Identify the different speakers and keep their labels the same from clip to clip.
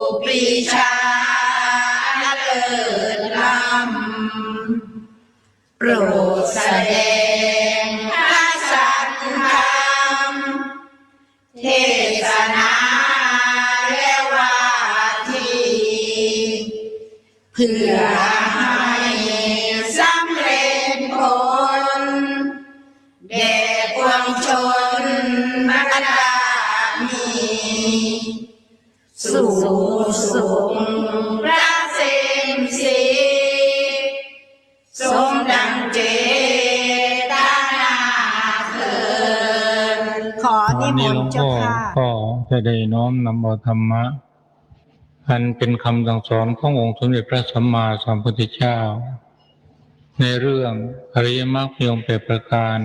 Speaker 1: ปรีชาเลิศล้ำโปรดแสดงพระสัทธรรมเทศนาและวาทีเพื่อให้สำเร็จผลแด่ปวงชนบรรดามีสู่สุขพระเสมสีสมดังเจตนาเถิดขอนิมนต์เจ้าค่ะ
Speaker 2: ก็จะได้น้อมนำเอาธรรมะอันเป็นคำสั่งสอนขององค์สมเด็จพระสัมมาสัมพุทธเจ้าในเรื่องอริยมรรคมีองค์8ประการ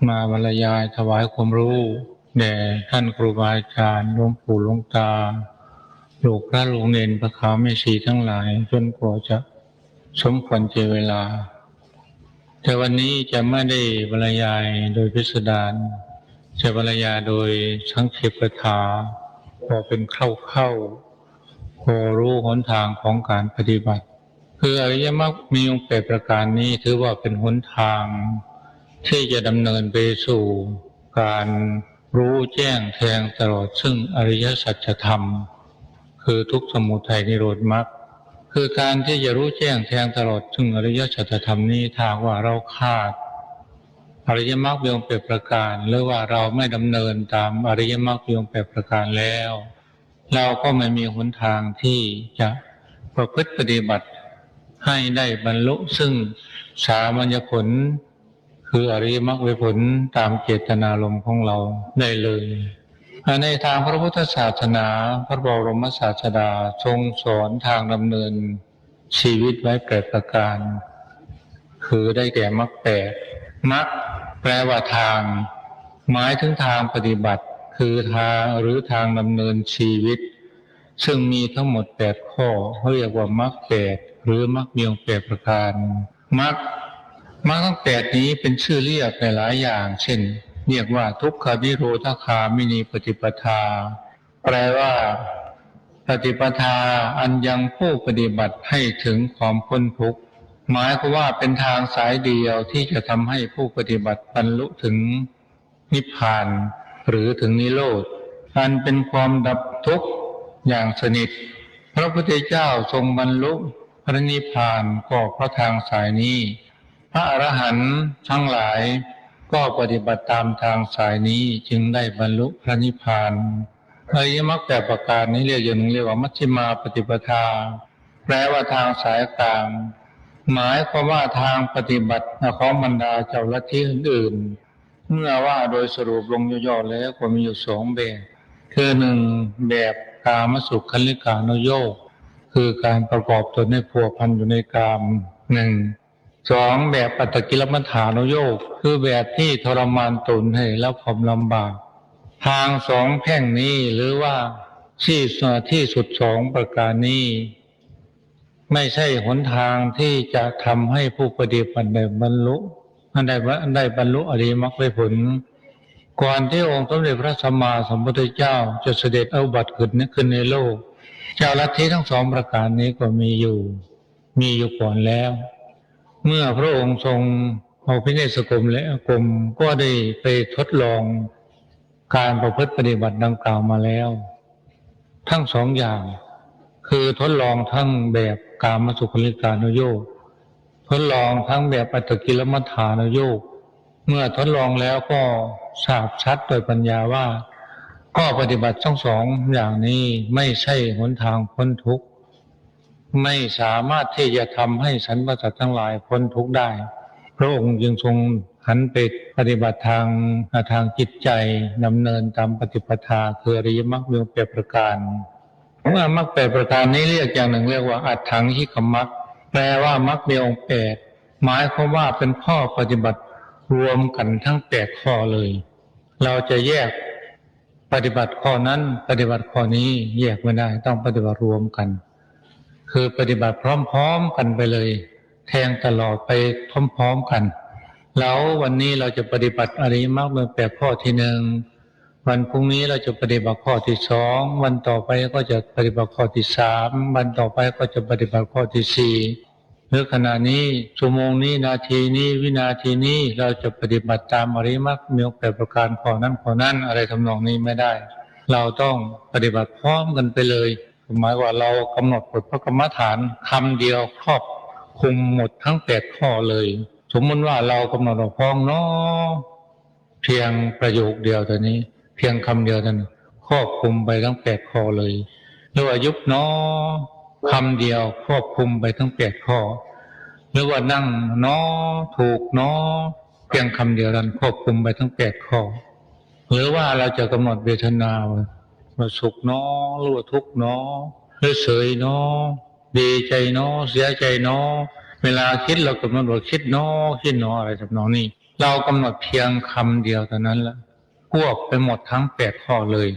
Speaker 2: มาบรรยายถวายความรู้แด่ท่านครูบาอาจารย์หลวงปู่หลวงตาลูกพระลูกเนนพระขาวแม่ชีทั้งหลายจนกว่าจะสมควรเจเวลาแต่วันนี้จะไม่ได้บรรยายโดยพิสดารจะบรรยายโดยสังเขปถาพอเป็นเข้าพอรู้หนทางของการปฏิบัติคืออริยมรรคมีองค์8ประการนี้ถือว่าเป็นหนทางที่จะดำเนินไปสู่การรู้แจ้งแทงตลอดซึ่งอริยสัจธรรมคือทุกข์สมุทัยนิโรธมรรคคือการที่จะรู้แจ้งแทงตลอดซึ่งอริยสัจธรรมนี้ถ้าว่าเราขาดอริยมรรคมีองค์8ประการหรือว่าเราไม่ดำเนินตามอริยมรรคมีองค์8ประการแล้วเราก็ไม่มีหนทางที่จะประพฤติปฏิบัติให้ได้บรรลุซึ่งสามัญญผลคืออริยมรรคผลตามเจตนารมณ์ของเราได้เลยในทางพระพุทธศาสนาพระบรมศาสดาทรงสอนทางดำเนินชีวิตไว้8ประการคือได้แก่มรรค8มรรคแปลว่าทางหมายถึงทางปฏิบัติคือทางหรือทางดำเนินชีวิตซึ่งมีทั้งหมด8ข้อเรียกว่ามรรค8หรือมรรคมีองค์8ประการมรรคทั้ง8นี้เป็นชื่อเรียกในหลายอย่างเช่นเรียกว่าทุกขนิโรธคามินีปฏิปทาแปลว่าปฏิปทาอันยังผู้ปฏิบัติให้ถึงความพ้นทุกข์หมายความว่าเป็นทางสายเดียวที่จะทำให้ผู้ปฏิบัติบรรลุถึงนิพพานหรือถึงนิโรธอันเป็นความดับทุกข์อย่างสนิทพระพุทธเจ้าทรงบรรลุพระนิพพานก็เพราะทางสายนี้พระอรหันต์ทั้งหลายก็ปฏิบัติตามทางสายนี้จึงได้บรรลุพระนิพพานอริยมรรค8ประการนี้เรียกอย่างหนึ่งเรียกว่ามัชฌิมาปฏิปทาแปลว่าทางสายกลางหมายความว่าทางปฏิบัติของบรรดาเจ้าลัทธิอื่นๆเมื่อว่าโดยสรุปลงย่อๆแล้วก็มีอยู่2แบบคือ1แบบกามสุขขันลิกานุโยคคือการประกอบตนให้พัวพันอยู่ในกาม2แบบปัตตกิลมัฏฐานุโยคคือแบบที่ทรมานตนให้รับความลำบากทาง2แพ่งนี้หรือว่าที่สุด2ประการนี้ไม่ใช่หนทางที่จะทำให้ผู้ปฏิบัติได้บรรลุได้บรรลุอริยมรรคผลก่อนที่องค์สมเด็จพระสัมมาสัมพุทธเจ้าจะเสด็จอุบัติขึ้นในโลกเจ้าลัทธิทั้ง2ประการนี้ก็มีอยู่ก่อนแล้วเมื่อพระองค์ทรงเอาพิเนศกรมและกรมก็ได้ไปทดลองการประพฤติปฏิบัติดังกล่าวมาแล้วทั้ง2อย่างคือทดลองทั้งแบบกามสุขลิกานุโยคทดลองทั้งแบบปัตตกิลมัฏฐานุโยคเมื่อทดลองแล้วก็ทราบชัดโดยปัญญาว่าก็ปฏิบัติทั้ง2อย่างนี้ไม่ใช่หนทางพ้นทุกข์ไม่สามารถที่จะทำให้สรรพสัตว์ทั้งหลายพ้นทุกข์ได้พระองค์จึงทรงหันไปปฏิบัติทางจิตใจดำเนินตามปฏิปทาคืออริยมรรคมีองค์8ประการเมื่อมรรค8ประการนี้เรียกอย่างหนึ่งเรียกว่าอัตถังคิกมรรคแปลว่ามรรคมีองค์8หมายความว่าเป็นข้อปฏิบัติรวมกันทั้ง8ข้อเลยเราจะแยกปฏิบัติข้อนั้นปฏิบัติข้อนี้แยกไม่ได้ต้องปฏิบัติรวมกันคือปฏิบัติพร้อมๆกันไปเลยแทงตลอดไปพร้อมๆกันแล้ววันนี้เราจะปฏิบัติอริยมรรคมี8ข้อที่1 วันพรุ่งนี้เราจะปฏิบัติข้อที่2วันต่อไปก็จะปฏิบัติข้อที่3วันต่อไปก็จะปฏิบัติข้อที่4หรือขณะนี้ชั่วโมงนี้นาทีนี้วินาทีนี้เราจะปฏิบัติตามอริยมรรคมีองค์8ประการข้อนั้นอะไรทำนองนี้ไม่ได้เราต้องปฏิบัติพร้อมกันไปเลยหมายว่าเรากำหนดบทพระกรรมฐานคำเดียวครอบคลุมหมดทั้ง8ข้อเลยสมมติว่าเรากำหนดออกพ้องเนาะเพียงประโยคเดียวเท่านี้เพียงคำเดียวเท่านั้นครอบคลุมไปทั้ง8ข้อเลยหรือว่ายุบเนาะคำเดียวครอบคลุมไปทั้ง8ข้อหรือว่านั่งเนาะถูกเนาะเพียงคำเดียวนั้นครอบคลุมไปทั้ง8ข้อหรือว่าเราจะกำหนดเวทนาว่าสุขเนาะหรือว่าทุกข์เนาะหรือเฉยเนาะดีใจเนาะเสียใจเนาะเวลาคิดเรากำหนดว่าคิดเนาะคิดเนาะอะไรทำนองนี้เรากำหนดเพียงคำเดียวเท่านั้นละควบไปหมดทั้ง8ข้อเลย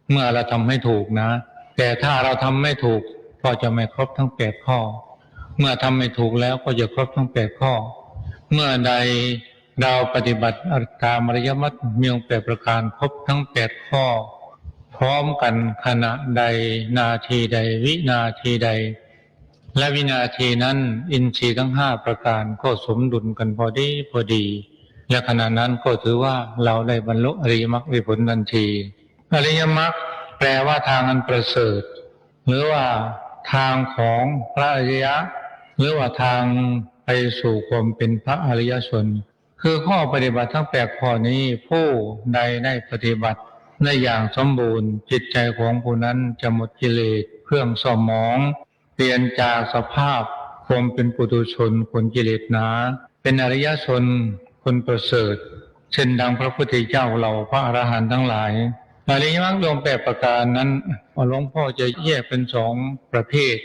Speaker 2: เมื่อเราทำให้ถูกนะแต่ถ้าเราทำไม่ถูกก็จะไม่ครบทั้ง8ข้อเมื่อทำไม่ถูกแล้วก็จะครบทั้ง8ข้อเมื่อใดเราปฏิบัติตามอริยมรรคมีองค์8ประการครบทั้ง8ข้อพร้อมกันขณะใดนาทีใดวินาทีใดและวินาทีนั้นอินทรีย์ทั้ง5ประการก็สมดุลกันพอดีและขณะนั้นก็ถือว่าเราได้บรรลุอริยมรรคผลทันทีอริยมรรคแปลว่าทางอันประเสริฐหรือว่าทางของพระอริยะหรือว่าทางไปสู่ความเป็นพระอริยชนคือข้อปฏิบัติทั้ง8ข้อนี้ผู้ใดได้ปฏิบัติได้อย่างสมบูรณ์จิตใจของผู้นั้นจะหมดกิเลสเครื่องเศร้าหมองเปลี่ยนจากสภาพความเป็นปุถุชนคนกิเลสหนาเป็นอริยชนคนประเสริฐเช่นดังพระพุทธเจ้าเราพระอรหันต์ทั้งหลายอริยมรรครวม8ประการนั้นหลวงพ่อจะแยกเป็น2ประเภท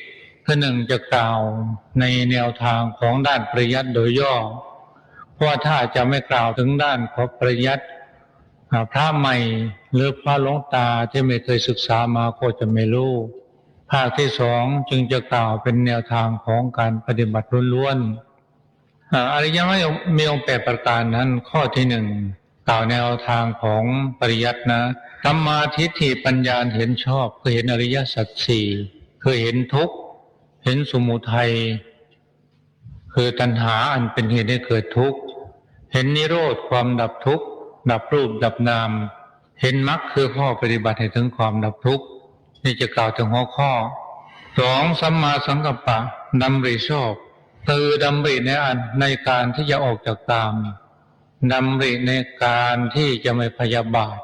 Speaker 2: คือ1จะกล่าวในแนวทางของด้านปริยัติโดยย่อเพราะถ้าจะไม่กล่าวถึงด้านของปริยัติพระใหม่หรือพระหลวงตาที่ไม่เคยศึกษามาก็จะไม่รู้ภาคที่2จึงจะกล่าวเป็นแนวทางของการปฏิบัติล้วนๆอริยมรรคมีองค์8ประการนั้นข้อที่1กล่าวแนวทางของปริยัตินะสัมมาทิฏฐิปัญญาเห็นชอบคือเห็นอริยสัจ4คือเห็นทุกข์เห็นสมุทัยคือตัณหาอันเป็นเหตุให้เกิดทุกข์เห็นนิโรธความดับทุกข์ดับรูปดับนามเห็นมรรคคือข้อปฏิบัติให้ถึงความดับทุกข์นี่จะกล่าวถึงหัวข้อ2สัมมาสังกัปปะดำริชอบคือดำริในการที่จะออกจากกามดำริในการที่จะไม่พยาบาท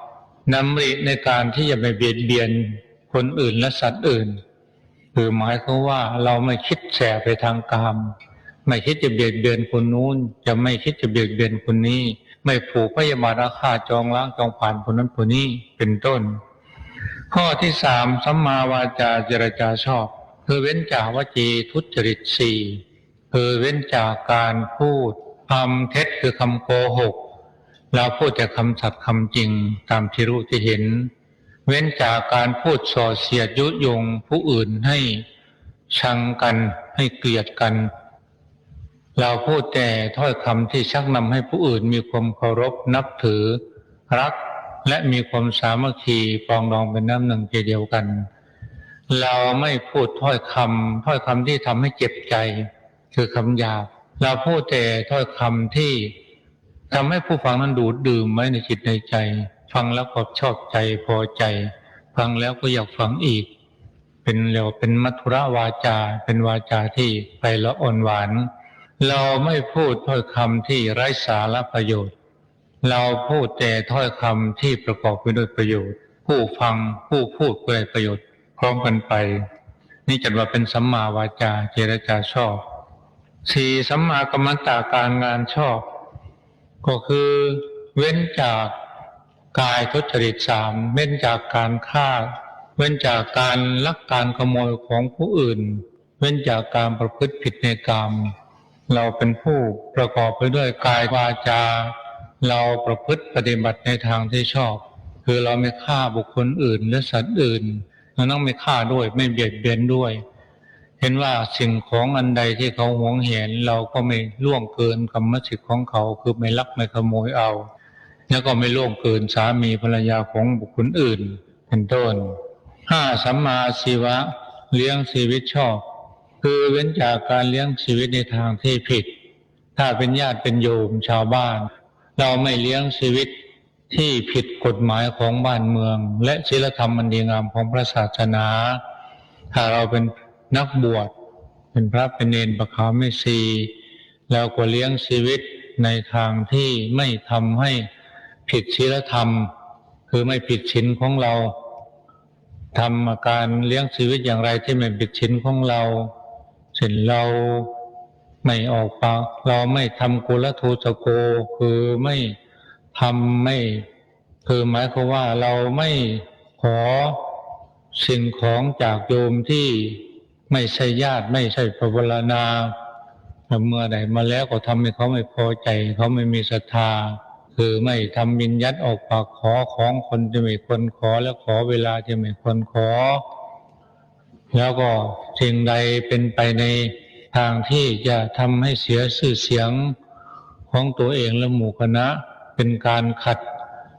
Speaker 2: ดำริในการที่จะไม่เบียดเบียนคนอื่นและสัตว์อื่นคือหมายความว่าเราไม่คิดแสไปทางกามไม่คิดจะเบียดเบียนคนนู้นจะไม่คิดจะเบียดเบียนคนนี้ไม่ผูกพยาบาทอาฆาตจองล้างจองผ่านคนนั้นคนนี้เป็นต้นข้อที่3สัมมาวาจาเจรจาชอบคือเว้นจากวจีทุจริต4คือเว้นจากการพูดคำเท็จคือคำโกหกเราพูดแต่คำสัตย์คำจริงตามที่รู้ที่เห็นเว้นจากการพูดส่อเสียดยุยงผู้อื่นให้ชังกันให้เกลียดกันเราพูดแต่ถ้อยคำที่ชักนำให้ผู้อื่นมีความเคารพนับถือรักและมีความสามัคคีปรองดองเป็นน้ำหนึ่งใจเดียวกันเราไม่พูดถ้อยคำที่ทำให้เจ็บใจคือคำหยาบเราพูดแต่ถ้อยคำที่ทำให้ผู้ฟังนั้นดูดดื่มไว้ในจิตในใจฟังแล้วก็ชอบใจพอใจฟังแล้วก็อยากฟังอีกเป็นมัทุรวาจาเป็นวาจาที่ไพเราะอ่อนหวานเราไม่พูดถ้อยคำที่ไร้สาระประโยชน์เราพูดแต่ถ้อยคำที่ประกอบไปด้วยประโยชน์ผู้ฟังผู้พูดก็ได้ประโยชน์พร้อมกันไปนี่จัดว่าเป็นสัมมาวาจาเจรจาชอบ4สัมมากัมมันตะการงานชอบก็คือเว้นจากกายทุจริต3เว้นจากการฆ่าเว้นจากการลักการขโมยของผู้อื่นเว้นจากการประพฤติผิดในกามเราเป็นผู้ประกอบไปด้วยกายวาจาเราประพฤติปฏิบัติในทางที่ชอบคือเราไม่ฆ่าบุคคลอื่นและสัตว์อื่นเราต้องไม่ฆ่าด้วยไม่เบียดเบียนด้วยเห็นว่าสิ่งของอันใดที่เขาหวงแหนเราก็ไม่ล่วงเกินกรรมสิทธิ์ของเขาคือไม่ลักไม่ขโมยเอา แล้วก็ไม่ล่วงเกินสามีภรรยาของบุคคลอื่นเป็นต้น5สัมมาอาชีวะเลี้ยงชีวิตชอบคือเว้นจากการเลี้ยงชีวิตในทางที่ผิดถ้าเป็นญาติเป็นโยมชาวบ้านเราไม่เลี้ยงชีวิตที่ผิดกฎหมายของบ้านเมืองและศีลธรรมอันดีงามของพระศาสนาถ้าเราเป็นนักบวชเป็นพระเป็นเณรประขาวเมสีเราก็เลี้ยงชีวิตในทางที่ไม่ทำให้ผิดศีลธรรมคือไม่ผิดศีลของเราทำการเลี้ยงชีวิตอย่างไรที่ไม่ผิดศีลของเราเช่นเราไม่ออกปากเราไม่ทำกุลโทสโกคือไม่ทำไม่คือหมายความว่าเราไม่ขอสิ่งของจากโยมที่ไม่ใช่ญาติไม่ใช่ภวรณาเมื่อใดมาแล้วก็ทำให้เขาไม่พอใจเขาไม่มีศรัทธาคือไม่ทำบิณญัติออกปากขอของคนที่ไม่ควรขอและขอเวลาที่ไม่ควรขอแล้วก็สิ่งใดเป็นไปในทางที่จะทำให้เสียชื่อเสียงของตัวเองและหมู่คณะเป็นการขัด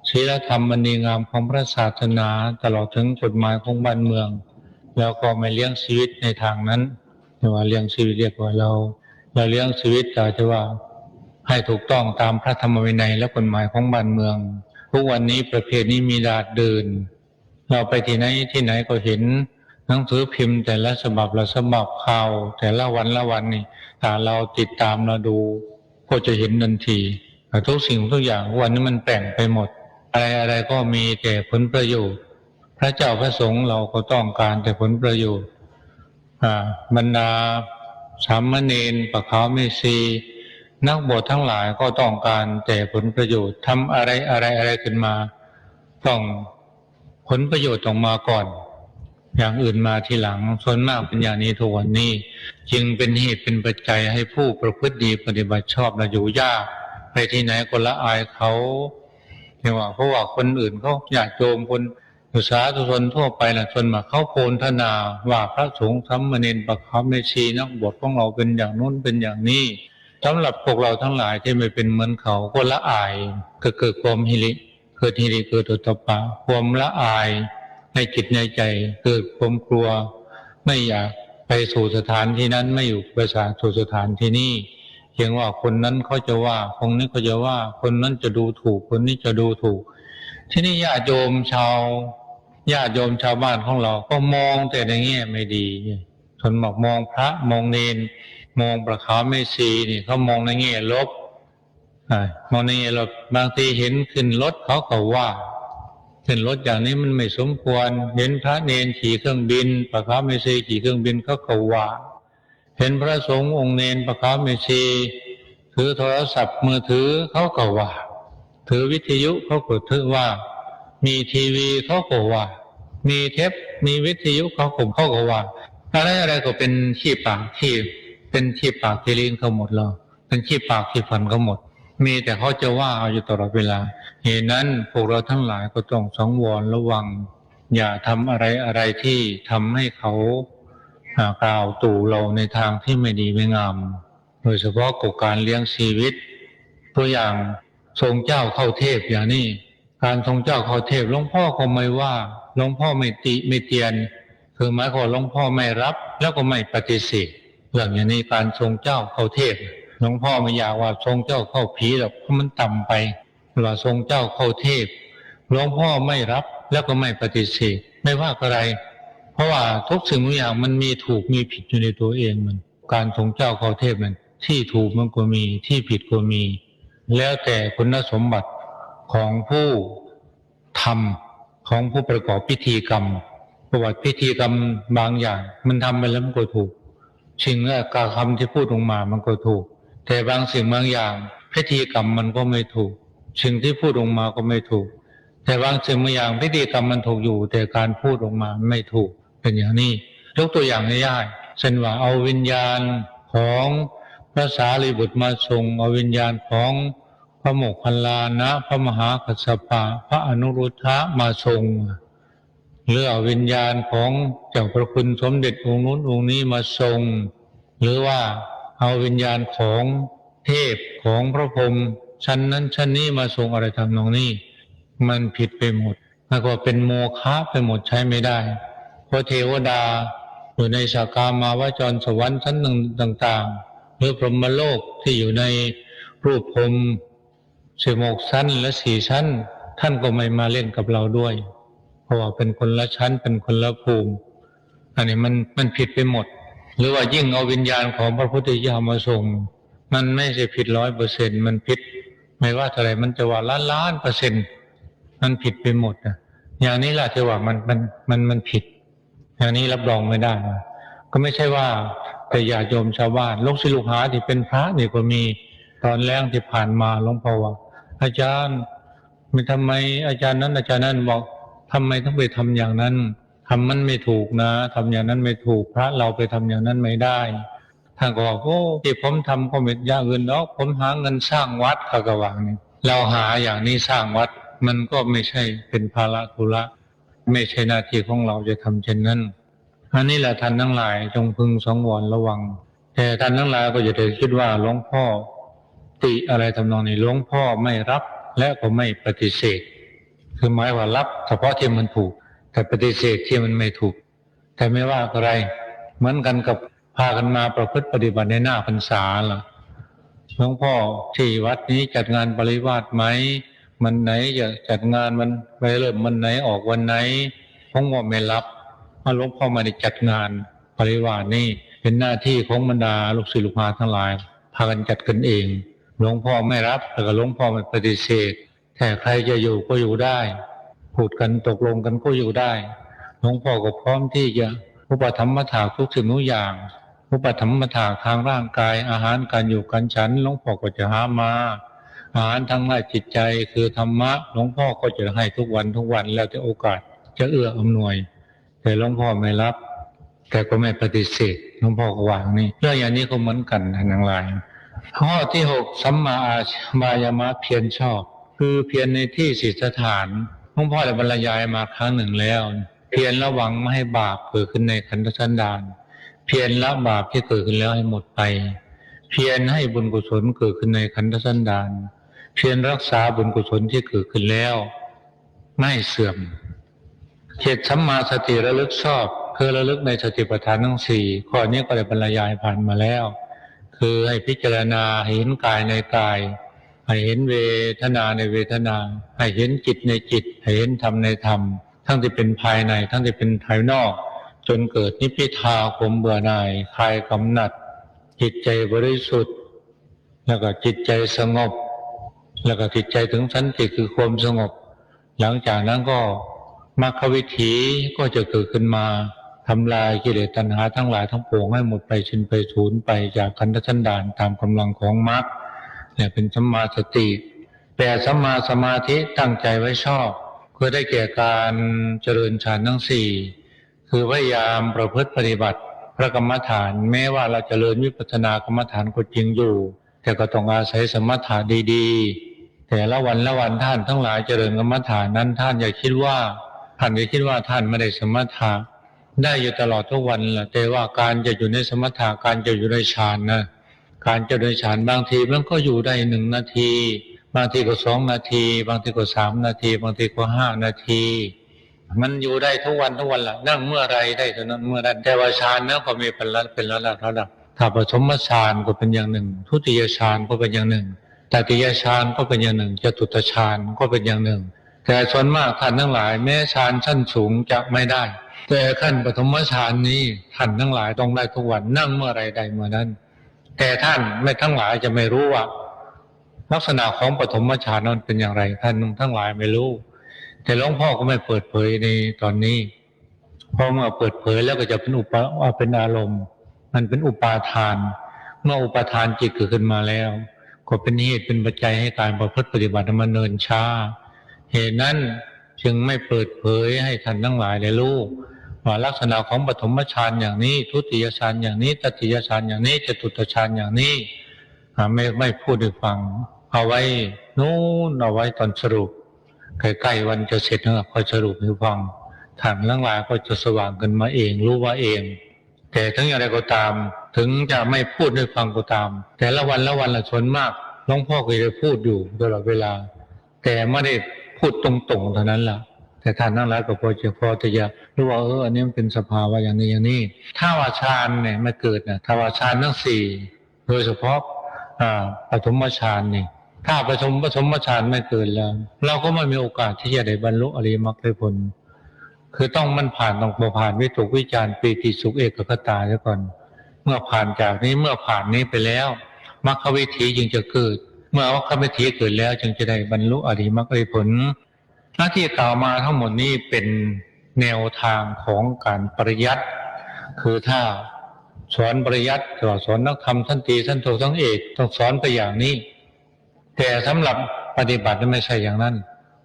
Speaker 2: ศีลธรรมอันดีงามของพระศาสนาตลอดถึงกฎหมายของบ้านเมืองแล้วก็ไม่เลี้ยงชีวิตในทางนั้นแต่ว่าเลี้ยงชีวิตเรียกว่าเราเลี้ยงชีวิตแต่ว่าให้ถูกต้องตามพระธรรมวินัยและกฎหมายของบ้านเมืองทุกวันนี้ประเพณีมีดาษเดินเราไปที่ไหนก็เห็นหนังสือพิมพ์แต่ละฉบับข่าวแต่ละวันนี่ถ้าเราติดตามเราดูก็จะเห็นทันทีทุกสิ่งทุกอย่างวันนี้มันแปลงไปหมดอะไรก็มีแต่ผลประโยชน์พระเจ้าพระสงฆ์เราก็ต้องการแต่ผลประโยชน์บรรดาสามเณรประขาวเมสีนักบวชทั้งหลายก็ต้องการแต่ผลประโยชน์ทำอะไรขึ้นมาต้องผลประโยชน์ต้องมาก่อนอย่างอื่นมาทีหลังส่วนมากเป็นอย่างนี้ทุกวันนี้จึงเป็นเหตุเป็นปัจจัยให้ผู้ประพฤติดีปฏิบัติชอบและอยู่ยากไปที่ไหนก็ละอายเขาเพราะว่าคนอื่นเขาญาติโยมคนสาธุชนทั่วไปนะชนมาเขาโพลธนาว่าพระสงฆ์สามเณรประขาวเมสีนักบวชของเราเป็นอย่างนู้นเป็นอย่างนี้สำหรับพวกเราทั้งหลายที่ไม่เป็นเหมือนเขาก็ละอายก็เกิดความฮิริเกิดโอตตัปปะความละอายในจิตในใจเกิดความกลัวไม่อยากไปสู่สถานที่นั้นไม่อยู่ไปสู่สถานที่นี้เพียงว่าคนนั้นเขาจะว่าคนนี้เขาจะว่าคนนั้นจะดูถูกคนนี้จะดูถูกที่นี่ญาติโยมชาวบ้านของเราก็มองแต่ในแง่ไม่ดีทนมองพระมองเณรมองประขาวเมสีนี่เขามองในแง่ลบมองในแง่ลบบางทีเห็นขึ้นรถเขาก็ว่าขึ้นรถอย่างนี้มันไม่สมควรเห็นพระเณรขี่เครื่องบินประขาวเมสีขี่เครื่องบินเขาก็ว่าเห็นพระสงฆ์องค์เณรประขาวเมสีถือโทรศัพท์มือถือเขาก็ว่าถือวิทยุเขาก็ถือว่ามีทีวีเขาก็ว่ามีเทปมีวิทยุเขาก็ว่าอะไรก็เป็นขี้ปากที่เป็นขี้ปากที่ลิ้นเขาหมดแล้วเป็นขี้ปากที่ฟันเขาหมดมีแต่เขาจะว่าเอาอยู่ตลอดเวลาเหตุนั้นพวกเราทั้งหลายก็ต้องสังวรระวังอย่าทำอะไรที่ทำให้เขากล่าวตู่เราในทางที่ไม่ดีไม่งามโดยเฉพาะกับการเลี้ยงชีวิตตัวอย่างทรงเจ้าเข้าเทพอย่างนี้การทรงเจ้าเข้าเทพหลวงพ่อก็ไม่ว่าหลวงพ่อไม่ติไม่เตียนคือหมายความหลวงพ่อไม่รับแล้วก็ไม่ปฏิเสธเรื่องอย่างนี้การทรงเจ้าเข้าเทพหลวงพ่อไม่อยากว่าทรงเจ้าเข้าผีหรอกเพราะมันต่ำไปว่าทรงเจ้าเข้าเทพหลวงพ่อไม่รับแล้วก็ไม่ปฏิเสธไม่ว่าอะไรเพราะว่าทุกสิ่งทุกอย่างมันมีถูกมีผิดอยู่ในตัวเองมันการทรงเจ้าเข้าเทพมันที่ถูกมันก็มีที่ผิดก็มีแล้วแต่คุณสมบัติของผู้ทำของผู้ประกอบพิธีกรรมประวัติพิธีกรรมบางอย่างมันทำไปแล้วมันก็ถูกสิ่งการคำที่พูดออกมามันก็ถูกแต่บางสิ่งบางอย่างพิธีกรรมมันก็ไม่ถูกสิ่งที่พูดออกมาก็ไม่ถูกแต่บางสิ่งบางอย่างพิธีกรรมมันถูกอยู่แต่การพูดออกมาไม่ถูกเป็นอย่างนี้ยกตัวอย่างง่ายๆเช่นว่าเอาวิญญาณของพระสารีบุตรมาทรงเอาวิญญาณของพระโมคคัลลานะพระมหากัสสปะพระอนุรุทธะมาทรงหรือเอาวิญญาณของเจ้าพระคุณสมเด็จองค์นู้นองค์นี้มาทรงหรือว่าเอาวิญญาณของเทพของพระพรหม ชั้นนั้นชั้นนี้มาส่งอะไรทำนองนี้มันผิดไปหมดแล้วก็เป็นโมฆะไปหมดใช้ไม่ได้เพราะเทวดาอยู่ในสากามาวจรสวรรค์ชั้นต่างๆหรือพรหมโลกที่อยู่ในรูปพรหม16 ชั้นและ4 ชั้นท่านก็ไม่มาเล่นกับเราด้วยเพราะว่าเป็นคนละชั้นเป็นคนละภูมิอันนี้มันผิดไปหมดหรือว่ายิ่งเอาวิญญาณของพระพุทธเจ้ามาส่งมันไม่ใช่ผิด 100% มันผิดไม่ว่าเท่าไหร่มันจะว่าล้าน%มันผิดไปหมดนะอย่างนี้แหละที่ว่ามันผิดอย่างนี้รับรองไม่ได้ก็ไม่ใช่ว่าแต่ญาติโยมชาวบ้านลูกศิษย์ลูกหาที่เป็นพระนี่ก็มีตอนแรกที่ผ่านมาหลวงพ่อว่าอาจารย์ไม่ทำไมอาจารย์นั้นอาจารย์นั้นบอกทำไมต้องไปทำอย่างนั้นทำมันไม่ถูกนะทำอย่างนั้นไม่ถูกพระเราไปทำอย่างนั้นไม่ได้ท่านก็บอกโอ้ที่ผมทำก็ไม่อย่างอื่นหรอกผมหาเงินสร้างวัดเขาก็ว่านี่เราหาอย่างนี้สร้างวัดมันก็ไม่ใช่เป็นภาระธุระไม่ใช่หน้าที่ของเราจะทำเช่นนั้นอันนี้แหละท่านทั้งหลายจงพึงสังวรระวังแต่ท่านทั้งหลายก็อย่าได้คิดว่าหลวงพ่อติอะไรทำนองนี้หลวงพ่อไม่รับและก็ไม่ปฏิเสธคือหมายว่ารับเฉพาะที่มันถูกแต่ปฏิเสธที่มันไม่ถูกแต่ไม่ว่าอะไรเหมือนกันกับพากันมาประพฤติปฏิบัติในหน้าพรรษาล่ะหลวงพ่อที่วัดนี้จัดงานปริวาสไหมมันไหนจะจัดงานมันไปเริ่มมันไหนออกวันไหนผมก็ไม่รับเพราะหลวงพ่อไม่ได้จัดงานปริวาสนี่เป็นหน้าที่ของบรรดาลูกศิษย์ลูกหาทั้งหลายพากันจัดกันเองหลวงพ่อไม่รับแต่ก็หลวงพ่อไม่ปฏิเสธแต่ใครจะอยู่ก็อยู่ได้พูดกันตกลงกันก็อยู่ได้หลวงพ่อก็พร้อมที่จะอุปถัมภ์ถากทุกสิ่งทุกอย่างอุปถัมภ์ถากทางร่างกายอาหารการอยู่การฉันหลวงพ่อก็จะหามาอาหารทางด้านจิตใจคือธรรมะหลวงพ่อก็จะให้ทุกวันแล้วแต่โอกาสจะเอื้ออำนวยแต่หลวงพ่อไม่รับแต่ก็ไม่ปฏิเสธหลวงพ่อก็วางนี่เรื่องอย่างนี้ก็เหมือนกันทั้งหลายข้อที่ 6สัมมาอาชีวะเพียรชอบคือเพียรในที่ศีลสถานหลวงพ่อได้บรรยายมาครั้งหนึ่งแล้วเพียรระวังไม่ให้บาปเกิดขึ้นในขันธสันดานเพียรละบาปที่เกิดขึ้นแล้วให้หมดไปเพียรให้บุญกุศลเกิดขึ้นในขันธสันดานเพียรรักษาบุญกุศลที่เกิดขึ้นแล้วไม่เสื่อม7สัมมาสติระลึกชอบคือระลึกในสติปัฏฐานทั้ง4ข้อนี้ก็ได้บรรยายผ่านมาแล้วคือให้พิจารณาเห็นกายในกายให้เห็นเวทนาในเวทนาให้เห็นจิตในจิตให้เห็นธรรมในธรรมทั้งที่เป็นภายในทั้งที่เป็นภายนอกจนเกิดนิพพิทาความเบื่อหน่ายคลายกำหนัดจิตใจบริสุทธิ์แล้วก็จิตใจสงบแล้วก็จิตใจถึงสันติคือความสงบหลังจากนั้นก็มรรควิถีก็จะเกิดขึ้นมาทำลายกิเลสตัณหาทั้งหลายทั้งปวงให้หมดไปสิ้นไปสูญไปจากขันธสันดานตามกำลังของมรรคเนี่ยเป็นสัมมาสติแต่สัมมาสมาธิตั้งใจไว้ชอบคือได้แก่การเจริญฌานทั้ง4คือพยายามประพฤติปฏิบัติพระกรรมฐานแม้ว่าเราเจริญวิปัสสนากรรมฐานก็จริงอยู่แต่ก็ต้องอาศัยสมถะดีๆแต่ละวันท่านทั้งหลายเจริญกรรมฐานนั้นท่านอย่าคิดว่าท่านไม่ได้สมถะได้อยู่ตลอดทุกวันแหละแต่ว่าการจะอยู่ในสมถะการจะอยู่ในฌานนะการจะอยู่ในฌานบางทีมันก็อยู่ได้1 นาทีบางทีก็2 นาทีบางทีก็3 นาทีบางทีก็5 นาทีมันอยู่ได้ทุกวันล่ะนั่งเมื่อไรได้เท่านั้นเมื่อนั้นแต่ว่าฌานนั้นก็มีเป็นระดับถ้าปฐมฌานก็เป็นอย่างหนึ่งทุติยฌานก็เป็นอย่างหนึ่งตติยฌานก็เป็นอย่างหนึ่งจตุตฌานก็เป็นอย่างหนึ่งแต่ส่วนมากท่านทั้งหลายแม้ฌานชั้นสูงจะไม่ได้แต่ขั้นปฐมฌานนี้ท่านทั้งหลายต้องได้ทุกวันนั่งเมื่อไรได้เมื่อนั้นแต่ท่านไม่ทั้งหลายจะไม่รู้ว่าลักษณะของปฐมฌานนั้นเป็นอย่างไรท่านทั้งหลายไม่รู้แต่หลวงพ่อก็ไม่เปิดเผยในตอนนี้เพราะเมื่อเปิดเผยแล้วก็จะเป็นอารมณ์มันเป็นอุปาทานเมื่ออุปาทานจิตเกิดขึ้นมาแล้วก็เป็นเหตุเป็นปัจจัยให้การประพฤติปฏิบัติมันเนินช้าเหตุนั้นจึงไม่เปิดเผยให้ท่านทั้งหลายได้รู้ว่าลักษณะของปฐมฌานอย่างนี้ทุติยฌานอย่างนี้ตติยฌานอย่างนี้จตุตฌานอย่างนี้ไม่พูดให้ฟังเอาไว้นู้นเอาไว้ตอนสรุปใกล้ๆวันจะเสร็จแล้วค่อยสรุปให้ฟังท่านทั้งหลายก็จะสว่างกันมาเองรู้ว่าเองแต่ถึงอย่างไรก็ตามถึงจะไม่พูดให้ฟังก็ตามแต่ละวันละส่วนมาก หลวงพ่อก็ได้พูดอยู่ตลอดเวลาแต่ไม่ได้พูดตรงๆเท่านั้นล่ะแต่ท่านนั่งแล้วก็พอจะรู้ว่าอันนี้มันเป็นสภาวะอย่างนี้อย่างนี้ถ้าว่าฌานเนี่ยไม่เกิดนะถ้าว่าฌานทั้งสี่โดยเฉพาะปฐมฌานนี่ถ้าปฐมฌานไม่เกิดแล้วเราก็ไม่มีโอกาสที่จะได้บรรลุอริยมรรคผลคือต้องมันต้องผ่านวิตกวิจารปีติสุขเอกคตาซะก่อนเมื่อผ่านจากนี้เมื่อผ่านนี้ไปแล้วมรรควิถีจึงจะเกิดเมื่อมรรควิถีเกิดแล้วจึงจะได้บรรลุอริยมรรคผลหน้าที่กล่าวมาทั้งหมดนี้เป็นแนวทางของการปริยัติคือถ้าสอนปริยัติสอนนักธรรมชั้นตรีชั้นโทชั้นเอกต้องสอนไปอย่างนี้แต่สำหรับปฏิบัติไม่ใช่อย่างนั้น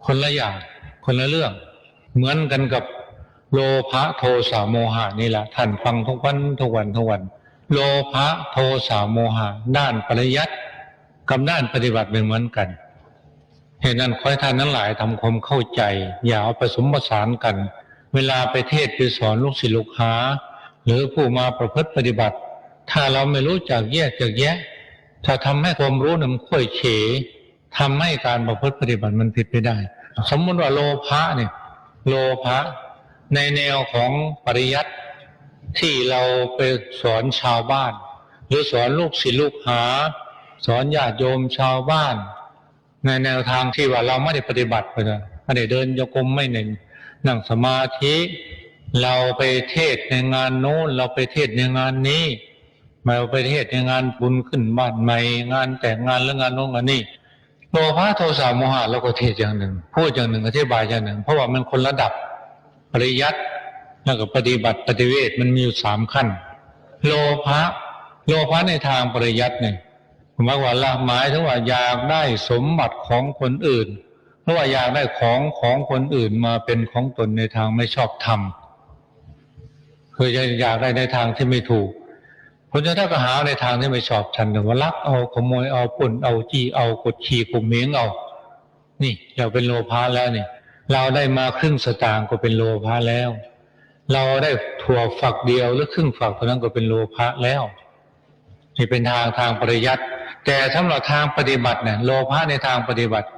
Speaker 2: คนละอย่างคนละเรื่องเหมือนกันกับโลภะโทสะโมหะนี่แหละท่านฟังทุกวันโลภะโทสะโมหะด้านปริยัติกับด้านปฏิบัติเป็นเหมือนกันเหตุนั้นขอให้ท่านทั้งหลายทำความเข้าใจอย่าเอาผสมผสานกันเวลาไปเทศน์ไปสอนลูกศิษย์ลูกหาหรือผู้มาประพฤติปฏิบัติถ้าเราไม่รู้จักแยกจากแยะถ้าทำให้ความรู้นั้นค่อยเฉทำให้การประพฤติปฏิบัติมันผิดไปได้สมมติว่าโลภะเนี่ยโลภะในแนวของปริยัติที่เราไปสอนชาวบ้านหรือสอนลูกศิษย์ลูกหาสอนญาติโยมชาวบ้านในแนวทางที่ว่าเราไม่ได้ปฏิบัติไปนะไม่ได้เดินโยกมไม่ได้นั่งสมาธิเราไปเทศในงานโน้นเราไปเทศในงานนี้เราไปเทศในงานบุญขึ้นบ้านใหม่งานแต่งงานแล้วงานโน้นงานนี้โลภะโทสะโมหะเราก็เทศอย่างหนึ่งพูดอย่างหนึ่งอธิบายอย่างหนึ่งเพราะว่ามันคนระดับปริยัติแล้วก็ปฏิบัติปฏิเวทมันมีอยู่3ขั้นโลภะในทางปริยัติเนี่ยหมายว่าละหมายถึงว่าอยากได้สมบัติของคนอื่นเพราะว่าอยากได้ของคนอื่นมาเป็นของตนในทางไม่ชอบธรรมคืออยากได้ในทางที่ไม่ถูกคนจะถ้าก็หาในทางที่ไม่ชอบธรรมแต่ว่าลักเอาขโมยเอาปล้นเอาจี้เอากดขี่ข่มเหงเอานี่เราเป็นโลภะแล้วนี่เราได้มาครึ่งสตางค์ก็เป็นโลภะแล้วเราได้ถั่วฝักเดียวหรือครึ่งฝักเท่านั้นก็เป็นโลภะแล้วนี่เป็นทางปริยัติแต่สำหรับทางปฏิบัติเนี่ยโลภะในทางปฏิบัติ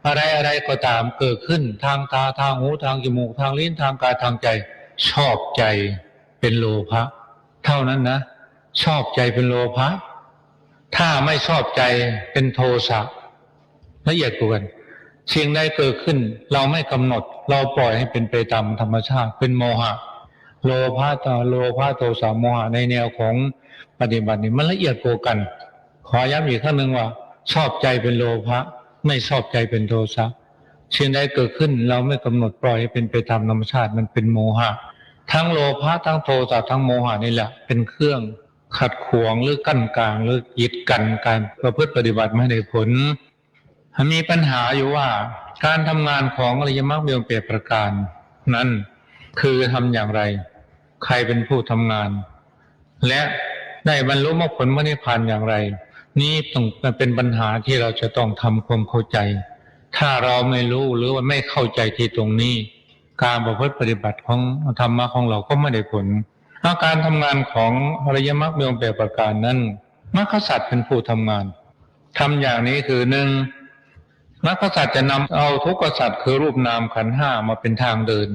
Speaker 2: อะไรก็ตามเกิดขึ้นทางตาทางหูทางจมูกทางลิ้นทางกายทางใจชอบใจเป็นโลภะเท่านั้นนะชอบใจเป็นโลภะถ้าไม่ชอบใจเป็นโทสะละเอียดกว่ากันสิ่งใดเกิดขึ้นเราไม่กำหนดเราปล่อยให้เป็นไปตามธรรมชาติเป็นโมหะโลภะโทสะโมหะในแนวของปฏิบัตินี่มันละเอียดกว่ากันขอย้ำอีกครั้งหนึ่งว่าชอบใจเป็นโลภะไม่ชอบใจเป็นโทสะสิ่งใดเกิดขึ้นเราไม่กำหนดปล่อยให้เป็นไปตามธรรมชาติมันเป็นโมหะทั้งโลภะทั้งโทสะทั้งโมหะนี่แหละเป็นเครื่องขัดขวางหรือกั้นกลางหรือกีดกันการประพฤติปฏิบัติไม่ได้ผลมีปัญหาอยู่ว่าการทำงานของอริยมรรคมีองค์8ประการนั้นคือทำอย่างไรใครเป็นผู้ทำงานและได้บรรลุมรรคผลนิพพานอย่างไรนี่ต้องเป็นปัญหาที่เราจะต้องทำความเข้าใจถ้าเราไม่รู้หรือว่าไม่เข้าใจที่ตรงนี้การประพฤติปฏิบัติของธรรมะของเราก็ไม่ได้ผลการทำงานของอริยมรรคมีองค์8ประการนั้นมรรคสัตว์เป็นผู้ทำงานทำอย่างนี้คือ1มรรคสัตว์จะนำเอาทุกขสัตว์คือรูปนามขันธ์5มาเป็นทางเดิน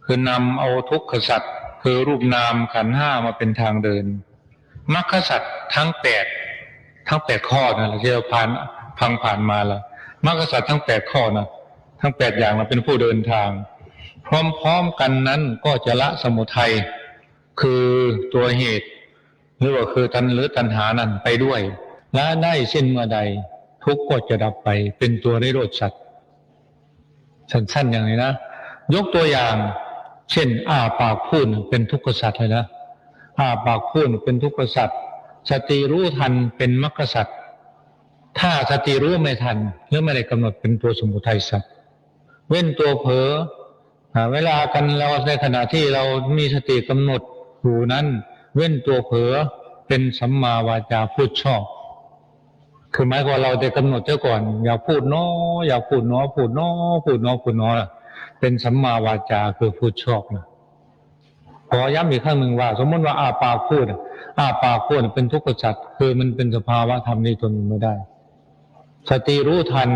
Speaker 2: คือนำเอาทุกขสัตว์คือรูปนามขันธ์5มาเป็นทางเดินมรรคสัตว์ทั้ง8ข้อนะที่เราผ่านมาแล้วมรรคสัตว์ทั้ง8ข้อนะทั้ง8อย่างเราเป็นผู้เดินทางพร้อมๆกันนั้นก็จะละสมุทัยคือตัวเหตุหรือว่าคือตัณหานั้นไปด้วยและได้สิ้นเมื่อใดทุกข์ก็จะดับไปเป็นตัวนิโรธสัตว์สั้นๆอย่างนี้นะยกตัวอย่างเช่นปากพูดเป็นทุกขสัตว์เลยนะปากพูดเป็นทุกขสัตว์สติรู้ทันเป็นมรรคสัตว์ถ้าสติรู้ไม่ทันหรือไม่ได้กำหนดเป็นตัวสมุทัยสัตว์เว้นตัวเผลอเวลากันเราในขณะที่เรามีสติกำหนดอยู่นั้นเว้นตัวเผลอเป็นสัมมาวาจาพูดชอบคือหมายความเราได้กำหนดเจ้าก่อนอย่าพูดน้ออย่าพูดน้อพูดน้อเป็นสัมมาวาจาคือพูดชอบนะขอย้ำอีกครั้งหนึ่งว่าสมมติว่าปากพูดเป็นทุกขสัตว์คือมันเป็นสภาวะธรรมในตนไม่ได้ สติรู้ทัน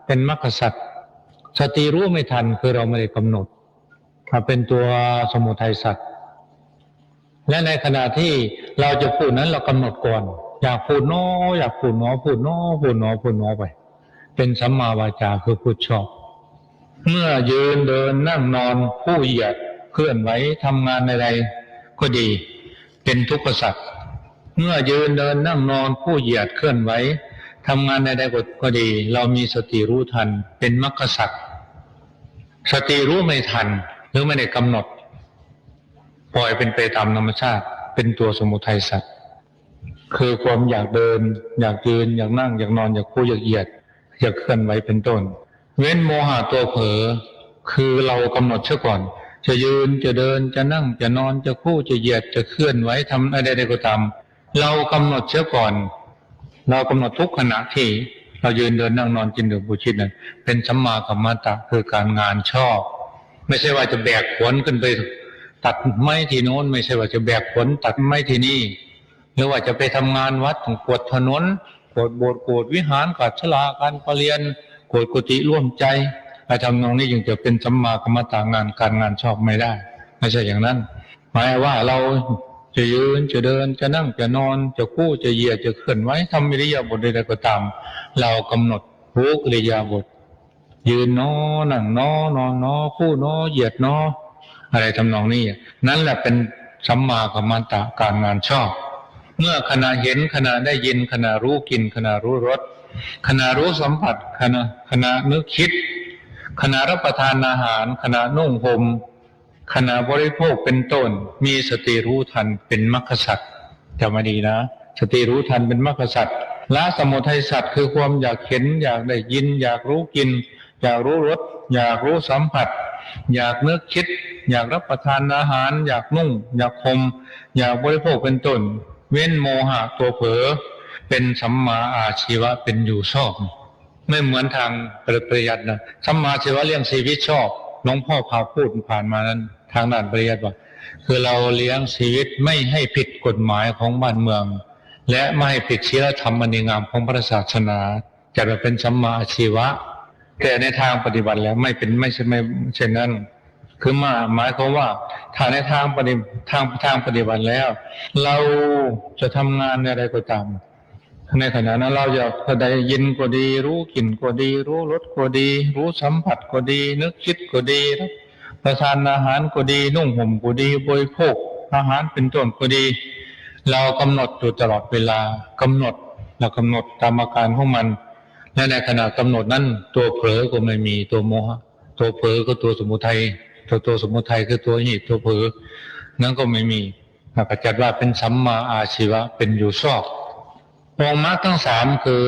Speaker 2: เป็นมรรคสัจสติรู้ไม่ทันคือเราไม่ได้กำหนดเป็นตัวสมุทัยสัจและในขณะที่เราจะพูดนั้นเรากำหนดก่อนอยากพูดน้ออยากพูดน้อพูดน้อพูดน้อพูดน้อไปเป็นสัมมาวาจาคือพูดชอบเมื่อยืนเดินนั่งนอนผู้เหยียดเคลื่อนไหวทำงานใดๆก็ดีเป็นทุกขสัจเมื่อยืนเดินนั่งนอนผู้เหยียดเคลื่อนไหวทำงานใดๆก็ดีเรามีสติรู้ทันเป็นมรรคสัจสติรู้ไม่ทันหรือไม่ได้กำหนดปล่อยเป็นไปตามธรรมชาติเป็นตัวสมุทัยสัจคือความอยากเดินอยากยืนอยากนั่งอยากนอนอยากคู่อยากเหยียดอยากเคลื่อนไหวเป็นต้นเว้นโมหะตัวเผลอคือเรากำหนดเสียก่อนจะยืนจะเดินจะนั่งจะนอนจะคู่จะเหยียดจะเคลื่อนไหวทำอะไรใดก็ตามเรากำหนดเสียก่อนเรากำหนดทุกขณะที่เรายืนเดินนั่งนอนกินดื่มบูชิตนั้นเป็นสัมมากัมมันตะคือการงานชอบไม่ใช่ว่าจะแบกขนขึ้นไปตัดไม้ที่โน้นไม่ใช่ว่าจะแบกขนตัดไม้ที่นี่หรือว่าจะไปทำงานวัดต้องกวาดถนนกวาดโบสถ์กวาดวิหารกวาดศาลาการประเรียนกวาดกุฏิร่วมใจและทำนองนี้จึงจะเป็นสัมมากัมมันตะการงานชอบไม่ได้ไม่ใช่อย่างนั้นหมายว่าเราจะยืนจะเดินจะนั่งจะนอนจะคู่จะเหยียดจะเคลื่อนไหวทำอิริยาบถใดๆก็ตามเรากำหนดรู้อิริยาบถยืนน้อนั่งน้อนอนน้อคู่น้อเหยียดน้ออะไรทำนองนี้นั่นแหละเป็นสัมมากัมมันตะการงานชอบเมื่อขณะเห็นขณะได้ยินขณะรู้กลิ่นขณะรู้รสขณะรู้สัมผัสขณะนึกคิดขณะรับประทานอาหารขณะนุ่งห่มขณะบริโภคเป็นต้นมีสติรู้ทันเป็นมรรคสัจจำมาดีนะสติรู้ทันเป็นมรรคสัจละสมุทัยสัจคือความอยากเห็นอยากได้ยินอยากรู้กลิ่นอยากรู้รสอยากรู้สัมผัสอยากนึกคิดอยากรับประทานอาหารอยากนุ่งอยากห่มอยากบริโภคเป็นต้นเว้นโมหะตัวเผลอเป็นสัมมาอาชีวะเป็นอยู่ชอบไม่เหมือนทางปริยัตินะสัมมาอาชีวะเลี้ยงชีวิตชอบน้องพ่อพาพูดผ่านมานั้นทางด้านปริยัติว่าคือเราเลี้ยงชีวิตไม่ให้ผิดกฎหมายของบ้านเมืองและไม่ให้ผิดศีลธรรมอันดีงามของพระศาสนาจะเป็นสัมมาอาชีวะแต่ในทางปฏิบัติแล้วไม่ใช่นั้นคือหมายความว่าถ้าในทางปฏิบัติแล้วเราจะทำงานอะไรก็ตามในขณะนั้นเราจะได้ยินก็ดีรู้กลิ่นก็ดีรู้รสก็ดีรู้สัมผัสก็ดีนึกคิดก็ดีประทานอาหารก็ดีนุ่งห่มก็ดีบริโภคอาหารเป็นต้นก็ดีเรากำหนดอยู่ตลอดเวลากำหนดตามอาการของมันและในขณะกำหนดนั้นตัวเผลอก็ไม่มีตัวโมหะตัวเผลอก็ตัวสมุทัยตัวสมุทัยคือตัวหิตัวเผลอนั้นก็ไม่มีก็จัดว่าเป็นสัมมาอาชีวะเป็นอยู่ชอบองค์มรรคทั้งสามคือ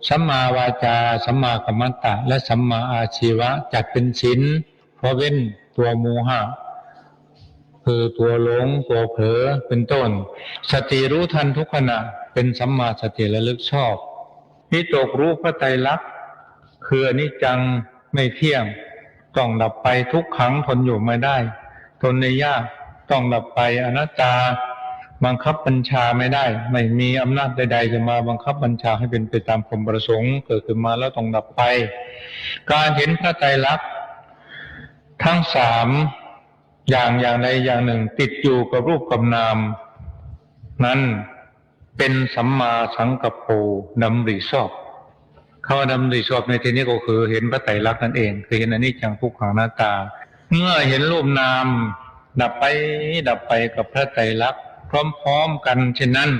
Speaker 2: สัมมาวาจาสัมมากัมมันตะและสัมมาอาชีวะจัดเป็นศีลเพราะเว้นตัวโมหะคือตัวหลงตัวเผลอเป็นต้นสติรู้ทันทุกขณะเป็นสัมมาสติระลึกชอบวิตกรู้พระไตรลักษณ์คืออนิจจังไม่เที่ยงต้องดับไปทุกขังทนอยู่ไม่ได้ทนในยากต้องดับไปอนัตตาบังคับบัญชาไม่ได้ไม่มีอำนาจใดๆจะมาบังคับบัญชาให้เป็นไปตามความประสงค์เกิดขึ้นมาแล้วต้องดับไปการเห็นพระไตรลักษณ์ทั้งสามอย่างใดอย่างหนึ่งติดอยู่กับรูปกับนามนั้นเป็นสัมมาสังกัปโปดำริชอบคำว่าดำริชอบในที่นี้ก็คือเห็นพระไตรลักษณ์นั่นเองคือเห็นอนิจจังทุกขังอนัตตาเมื่อเห็นรูปนามดับไปกับพระไตรลักษณ์พร้อมๆกันเช่นนั้น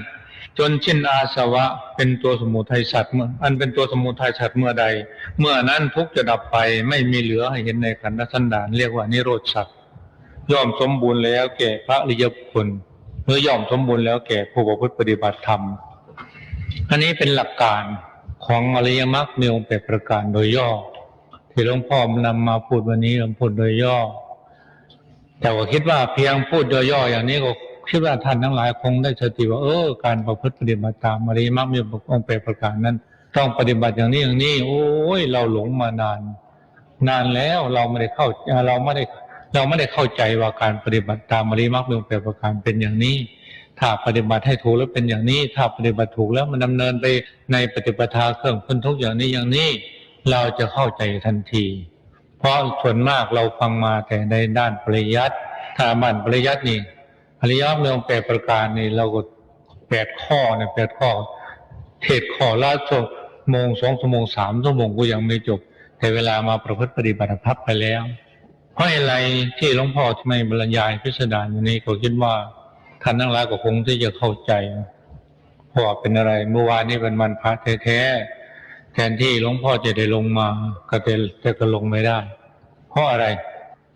Speaker 2: จนสิ้นอาสวะเป็นตัวสมุทัยสัตว์อันเป็นตัวสมุทัยสัตว์เมื่อใดเมื่อนั้นทุกจะดับไปไม่มีเหลือให้เห็นในขันธสันดานเรียกว่านิโรธสัตว์ย่อมสมบูรณ์แล้วแก่พระอริยบุคคลเมื่อย่อมสมบูรณ์แล้วแก่ผู้ประพฤติปฏิบัติธรรมอันนี้เป็นหลักการของอริยมรรคมีองค์8ประการโดยย่อที่หลวงพ่อนำมาพูดวันนี้หลวงพูดโดยย่อแต่ว่าคิดว่าเพียงพูดย่อๆอย่างนี้ก็คิดว่าท่านทั้งหลายคงได้สติว่าการประพฤติปฏิบัติตามอริยมรรคมีองค์8ประการนั้นต้องปฏิบัติอย่างนี้โอ้ยเราหลงมานานแล้วเราไม่ได้เข้าใจว่าการปฏิบัติตามอริยมรรคมีองค์8ประการเป็นอย่างนี้ ถ้าปฏิบัติให้ถูกแล้วเป็นอย่างนี้ถ้าปฏิบัติถูกแล้วมันดำเนินไปในปฏิปทาเครื่องพ้นทุกข์อย่างนี้เราจะเข้าใจทันทีเพราะส่วนมากเราฟังมาแต่ในด้านปริยัติถ้าบ้านปริยัตินี่อริยมรรค8ประการนี่เราก็8ข้อเนี่ย8ข้อเทศข้อละชั่วโมง2ชั่วโมง3ชั่วโมงก็ยังไม่จบแต่เวลามาประพฤติปฏิบัติพับไปแล้วเพราะอะไรที่หลวงพ่อทำไมบรรยายพิสดารอย่างนี้ก็คิดว่าท่านทั้งหลายก็คงที่จะเข้าใจเพราะเป็นอะไรเมื่อวานนี้เป็นวันพระแท้ๆแทนที่หลวงพ่อจะได้ลงมาแต่ก็ลงไม่ได้เพราะอะไร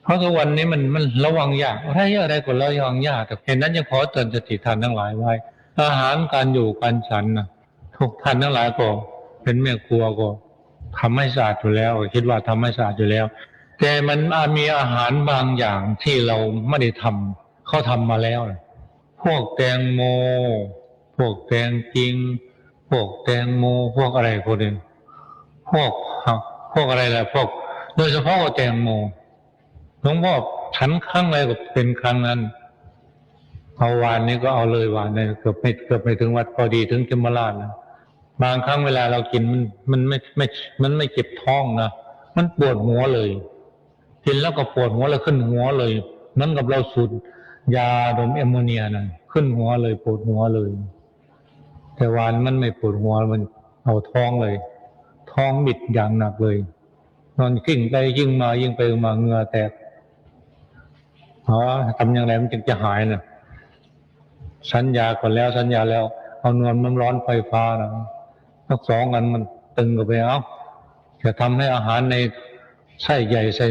Speaker 2: เพราะทุกวันนี้มันระวังยากอะไรก็ระวังยากแต่เห็นนั้นยังขอเตือนสติท่านทั้งหลายไว้อาหารการอยู่การฉันนะทุกท่านทั้งหลายก็เป็นแม่ครัวก็ทำให้สะอาดอยู่แล้วคิดว่าทำให้สะอาดอยู่แล้วแต่มันมีอาหารบางอย่างที่เราไม่ได้ทำเขาทำมาแล้วพวกแตงโมพวกแตงจริงพวกแตงโมพวกอะไรพวกนี้พวกอะไรล่ะพวกโดยเฉพาะแตงโมหลวงพ่อฉันครั้งแรกก็เป็นครั้งนั้นเอาวานนี้ก็เอาเลยวานนี้เกือบไม่ถึงวัดพอดีถึงเกมราชนะบางครั้งเวลาเรากินมันไม่เจ็บท้องนะมันปวดหัวเลยกินแล้วก็ปวดหัวแล้วขึ้นหัวเลยเหมือนกับเราสูดยาดมแอมโมเนียนั่นขึ้นหัวเลยปวดหัวเลยแต่วานมันไม่ปวดหัวมันเอาท้องเลยท้องบิดอย่างหนักเลยนอนกิ้งไปยิ่งมาเหงื่อแตกทำอย่างไรมันจึงจะหายนะสัญญาก่อนแล้วสัญญาแล้วเอานวลมันร้อนไฟฟ้านะทั้งสองกันมันตึงกันไปจะทำให้อาหารในไส้ใหญ่ไส้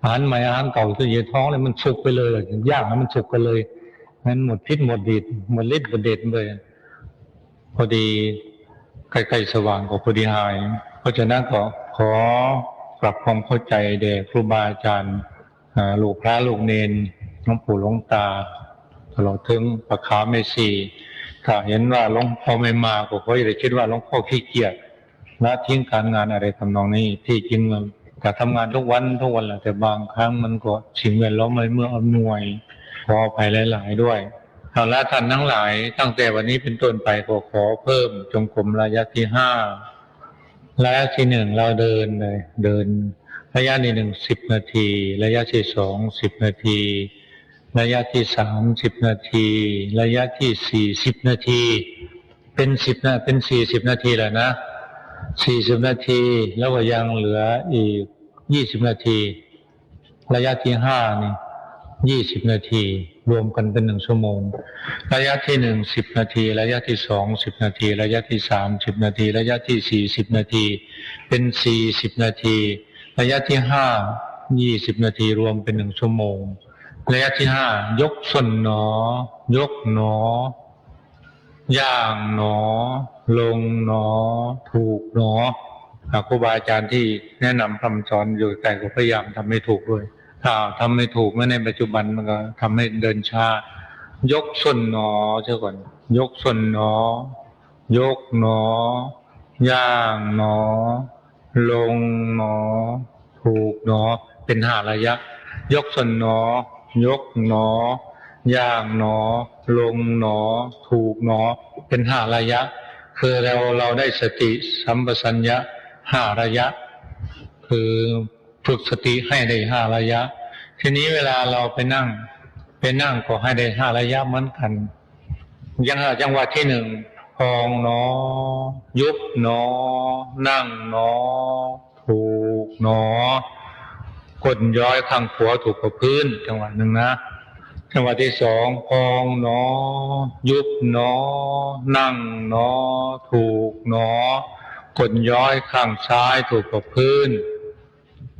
Speaker 2: อาหารใหม่อาหารเก่าที่อยู่ท้องเลยมันสุกไปเลยย่างแล้วมันสุกไปเลยงั้นหมดพิษหมดฤทธิ์หมดเดชเลยพอดีใกล้ๆสว่างก็พอดีหายเพราะฉะนั้นขอปรับความเข้าใจแด่ครูบาอาจารย์ลูกพระลูกเนนหลวงปู่หลวงตาตลอดถึงปะขาวเมสีถ้าเห็นว่าหลวงพ่อไม่มาก็เขาจะคิดว่าหลวงพ่อขี้เกียจละทิ้งการงานอะไรทำนองนี้ที่จริงมันก็ทำงานทุกวันแหละแต่บางครั้งมันก็สิ่งแวดล้อมอะไรเมื่ออำนวยขออภัยหลายๆด้วยเอาละท่านทั้งหลายตั้งแต่วันนี้เป็นต้นไปก็ขอเพิ่มจงกรมระยะที่5ระยะที่1เราเดินระยะที่1 10 นาทีระยะที่2 10 นาทีระยะที่3 10 นาทีระยะที่4 10 นาทีเป็น40 นาทีแล้วนะ40 นาทีแล้วก็ยังเหลืออีก20 นาทีระยะที่5นี่20 นาทีรวมกันเป็น1ชั่วโมงระยะที่1 10 นาทีระยะที่2 10 นาทีระยะที่3 10 นาทีระยะที่4 10 นาทีเป็น40 นาทีระยะที่5 20 นาทีรวมเป็น1ชั่วโมงระยะที่5ยกส้นหนอยกหนอย่างหนอลงหนอถูกหนอครูบาอาจารย์ที่แนะนำคำสอนอยู่แต่ก็พยายามทำให้ถูกด้วยถ้าทำไม่ถูกเมื่อในปัจจุบันมันก็ทำให้เดินช้ายกส้นหนอเช่นก่อนยกส้นหนอยกหนอย่างหนอลงหนอถูกหนอเป็น5ระยะยกส้นหนอยกหนอย่างหนอลงหนอถูกหนอเป็น5ระยะคือเราได้สติสัมปชัญญะ5ระยะคือฝึกสติให้ได้5ระยะทีนี้เวลาเราไปนั่งก็ให้ได้5ระยะเหมือนกันอย่างจังหวะที่1พองหนอยุบหนอนั่งหนอถูกหนอกดย้อยข้างขวาถูกกับพื้นจังหวะหนึ่งนะจังหวะที่2พองหนอยุบหนอนั่งหนอถูกหนอกดย้อยข้างซ้ายถูกกับพื้น